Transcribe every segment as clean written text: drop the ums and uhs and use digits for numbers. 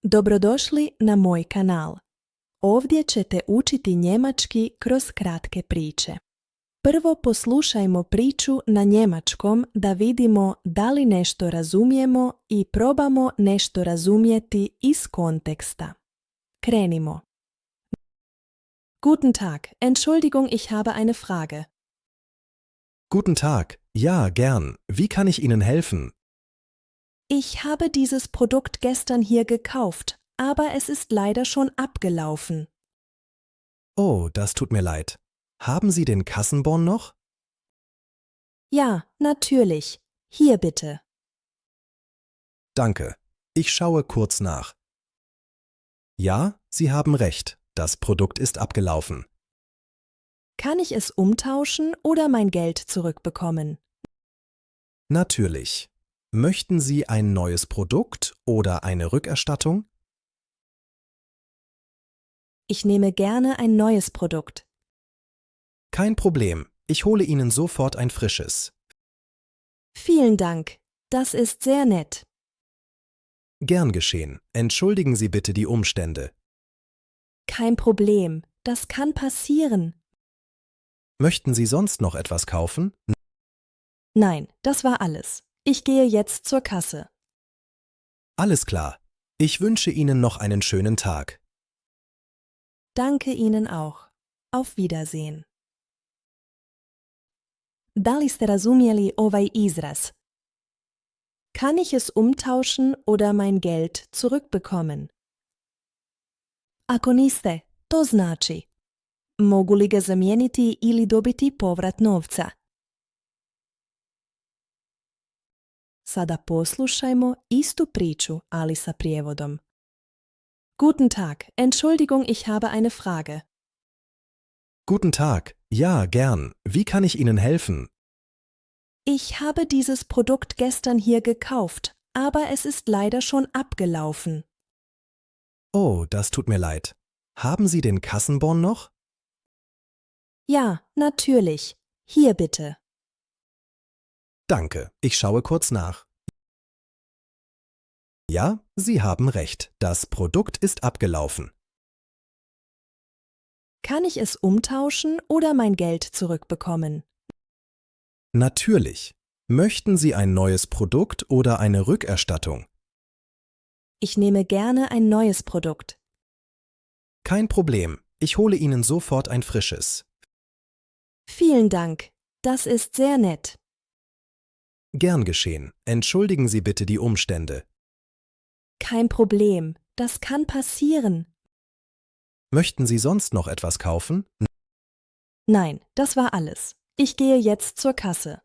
Dobrodošli na moj kanal. Ovdje ćete učiti njemački kroz kratke priče. Prvo poslušajmo priču na njemačkom da vidimo da li nešto razumijemo i probamo nešto razumjeti iz konteksta. Krenimo. Guten Tag, Entschuldigung, ich habe eine Frage. Guten Tag, ja, gern. Wie kann ich Ihnen helfen? Ich habe dieses Produkt gestern hier gekauft, aber es ist leider schon abgelaufen. Oh, das tut mir leid. Haben Sie den Kassenbon noch? Ja, natürlich. Hier bitte. Danke. Ich schaue kurz nach. Ja, Sie haben recht. Das Produkt ist abgelaufen. Kann ich es umtauschen oder mein Geld zurückbekommen? Natürlich. Möchten Sie ein neues Produkt oder eine Rückerstattung? Ich nehme gerne ein neues Produkt. Kein Problem. Ich hole Ihnen sofort ein frisches. Vielen Dank. Das ist sehr nett. Gern geschehen. Entschuldigen Sie bitte die Umstände. Kein Problem. Das kann passieren. Möchten Sie sonst noch etwas kaufen? Nein, das war alles. Ich gehe jetzt zur Kasse. Alles klar. Ich wünsche Ihnen noch einen schönen Tag. Danke Ihnen auch. Auf Wiedersehen. Da li ste razumjeli ovaj izraz? Kann ich es umtauschen oder mein Geld zurückbekommen? Ako niste, to znači: mogu li ga zamijeniti ili dobiti povrat novca? Sada poslušajmo istu priču, ali sa prijevodom. Guten Tag, Entschuldigung, ich habe eine Frage. Guten Tag. Ja, gern. Wie kann ich Ihnen helfen? Ich habe dieses Produkt gestern hier gekauft, aber es ist leider schon abgelaufen. Oh, das tut mir leid. Haben Sie den Kassenbon noch? Ja, natürlich. Hier bitte. Danke, ich schaue kurz nach. Ja, Sie haben recht. Das Produkt ist abgelaufen. Kann ich es umtauschen oder mein Geld zurückbekommen? Natürlich. Möchten Sie ein neues Produkt oder eine Rückerstattung? Ich nehme gerne ein neues Produkt. Kein Problem. Ich hole Ihnen sofort ein frisches. Vielen Dank. Das ist sehr nett. Gern geschehen. Entschuldigen Sie bitte die Umstände. Kein Problem. Das kann passieren. Möchten Sie sonst noch etwas kaufen? Nein, das war alles. Ich gehe jetzt zur Kasse.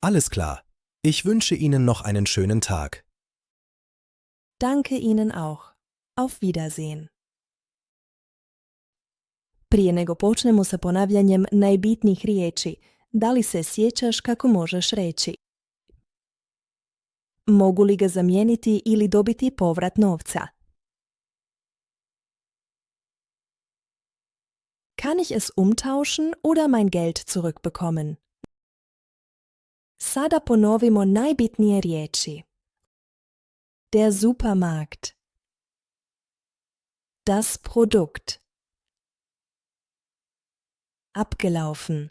Alles klar. Ich wünsche Ihnen noch einen schönen Tag. Danke Ihnen auch. Auf Wiedersehen. Prije nego počnemo sa ponavljanjem najbitnijih riječi, da li se sjećaš kako možeš reći? Mogu li ga zamijeniti ili dobiti povrat novca? Kann ich es umtauschen oder mein Geld zurückbekommen? Sada ponovimo najbitnije riječi. Der Supermarkt. Das Produkt. Abgelaufen.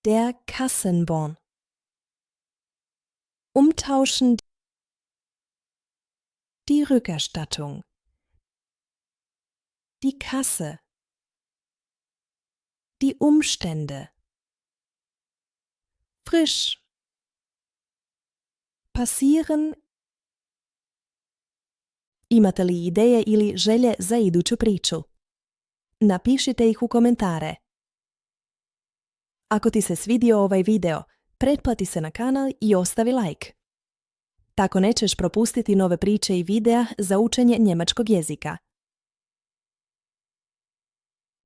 Der Kassenbon. Umtauschen. Die Rückerstattung. Die Kasse. Die Umstände. Frisch. Passieren. Imate li ideje ili želje za iduću priču? Napišite ih u komentare. Ako ti se svidio ovaj video, pretplati se na kanal i ostavi like. Tako nećeš propustiti nove priče i videa za učenje njemačkog jezika.